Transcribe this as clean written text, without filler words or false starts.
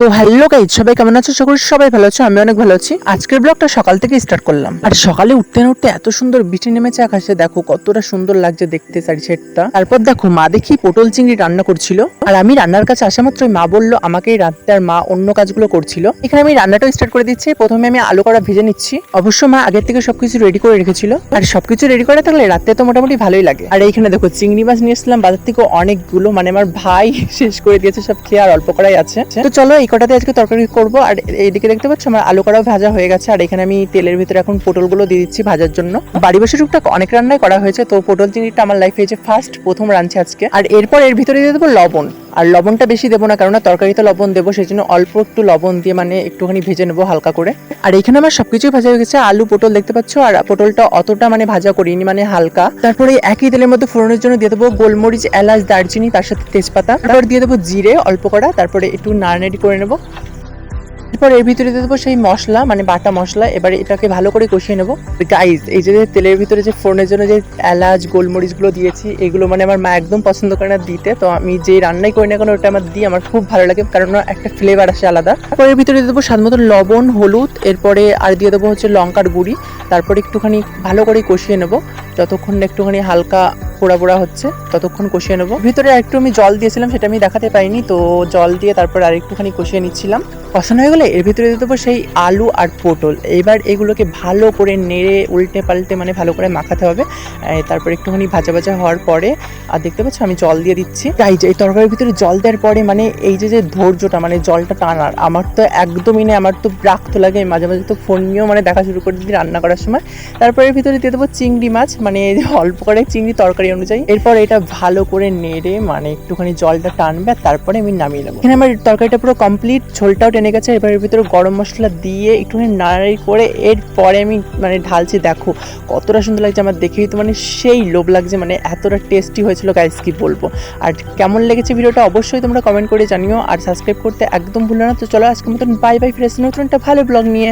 তো hello guys, সবাই কেমন আছো? আশা করি সবাই ভালো আছো, আমি অনেক ভালো আছি। আজকের ব্লগটা সকাল থেকে স্টার্ট করলাম, আর সকালে উঠতে না উঠতে এত সুন্দর বৃষ্টি নেমেছে আকাশে, দেখো কতটা সুন্দর লাগছে দেখতে সাইডটা। তারপর দেখো মা দেখি পটল চিংড়ি রান্না করছিল, আর আমি রান্নার কাছে আসা মাত্রই মা বললো আমাকেই রাঁধতে, আর মা অন্য কাজগুলো করছিল। এখানে আমি রান্নাটাও স্টার্ট করে দিচ্ছি। প্রথমে আমি আলু কড়া ভেজে নিচ্ছি। অবশ্য মা আগের থেকে সবকিছু রেডি করে রেখেছিল, আর সবকিছু রেডি করে থাকলে রাতে তো মোটামুটি ভালোই লাগে। আর এইখানে দেখো চিংড়ি মাছ নিয়ে এসলাম বাজার থেকে অনেকগুলো, মানে আমার ভাই শেষ করে দিয়েছে সব খেয়ে, আর অল্প কড়াই আছে। তো চলো এই কটাতে আজকে তরকারি করবো। আর এইদিকে দেখতে পাচ্ছ আমার আলু কড়াও ভাজা হয়ে গেছে, আর এখানে আমি তেলের ভিতরে এখন পটলগুলো দিয়ে দিচ্ছি ভাজার জন্য। বাড়ি বসে টুকটাক অনেক রান্নাই করা হয়েছে, তো পটল চিংড়িটা আমার লাইফে এই যে প্রথম রাঁধছি আজকে। আর এরপর এর ভিতরে দিয়ে দেবো লবণ, আর লবণটা বেশি দেবো না, কারণ তরকারিতে লবণ দেবো, সেই জন্য অল্প একটু লবণ দিয়ে মানে একটুখানি ভেজে নেবো হালকা করে। আর এখানে আমার সবকিছুই ভাজা হয়ে গেছে, আলু পটল দেখতে পাচ্ছ, আর পটলটা অতটা মানে ভাজা করিনি, মানে হালকা। তারপরে একই তেলের মধ্যে ফোড়নের জন্য দিয়ে দেবো গোলমরিচ, এলাচ, দারচিনি, তার সাথে তেজপাতা। তারপর দিয়ে দেবো জিরে অল্প করা, তারপরে একটু নাড়ানাড়ি করে নেবো। এরপর এর ভিতরে দিয়ে দেবো সেই মশলা, মানে বাটা মশলা। এবারে এটাকে ভালো করে কষিয়ে নেবো। গাইজ, এই যে তেলের ভিতরে যে ফোড়নের জন্য যে এলাচ গোলমরিচগুলো দিয়েছি, এগুলো মানে আমার মা একদম পছন্দ করে না দিতে, তো আমি যে রান্নাই করি না কেন ওটা আমার দিই, আমার খুব ভালো লাগে, কারণ একটা ফ্লেভার আসে আলাদা। তারপর এর ভিতরে দিয়ে দেবো স্বাদ মতো লবণ, হলুদ, এরপরে আর দিয়ে দেবো হচ্ছে লঙ্কার গুঁড়ি। তারপরে একটুখানি ভালো করে কষিয়ে নেবো, যতক্ষণ একটুখানি হালকা পোড়া পোড়া হচ্ছে ততক্ষণ কষিয়ে নেবো। ভিতরে একটু আমি জল দিয়েছিলাম, সেটা আমি দেখাতে পাইনি, তো জল দিয়ে তারপর আর একটুখানি কষিয়ে নিচ্ছিলাম। কষানো হয়ে গেলে এর ভিতরে দিয়ে দেবো সেই আলু আর পটল। এবার এগুলোকে ভালো করে নেড়ে উল্টে পাল্টে মানে ভালো করে মাখাতে হবে। তারপর একটুখানি ভাজা ভাজা হওয়ার পরে আর দেখতে পাচ্ছ আমি জল দিয়ে দিচ্ছি। গাইজ, এই তরকারির ভিতরে জল দেওয়ার পরে মানে এই যে ধৈর্যটা, মানে জলটা টানার আমার তো একদমই নেই, আমার তো বিরক্ত লাগে। মাঝে মাঝে তো ফোন নিয়েও মানে দেখা শুরু করে দিই রান্না করার সময়। তারপরে এর ভিতরে দিয়ে দেবো চিংড়ি মাছ, মানে অল্প করে চিংড়ি তরকারি অনুযায়ী। এরপর এটা ভালো করে নেড়ে মানে একটুখানি জলটা টানবে, তারপরে আমি নামিয়ে নেবো। এখানে আমার তরকারিটা পুরো কমপ্লিট, ঝোলটাও টেনে গেছে। এবার এর ভিতরে গরম মশলা দিয়ে একটুখানি নাড়াড়ি করে এরপরে আমি মানে ঢালছি। দেখো কতটা সুন্দর লাগছে, আমার দেখেই তো মানে সেই লোভ লাগছে, মানে এতটা টেস্টি হয়েছিল গাইস, কি বলবো। আর কেমন লেগেছে ভিডিওটা অবশ্যই তোমরা কমেন্ট করে জানিও, আর সাবস্ক্রাইব করতে একদম ভুলো না। তো চলো আজকের মতন বাই বাই, ফিরে আসছি নতুন একটা ভালো ব্লগ নিয়ে।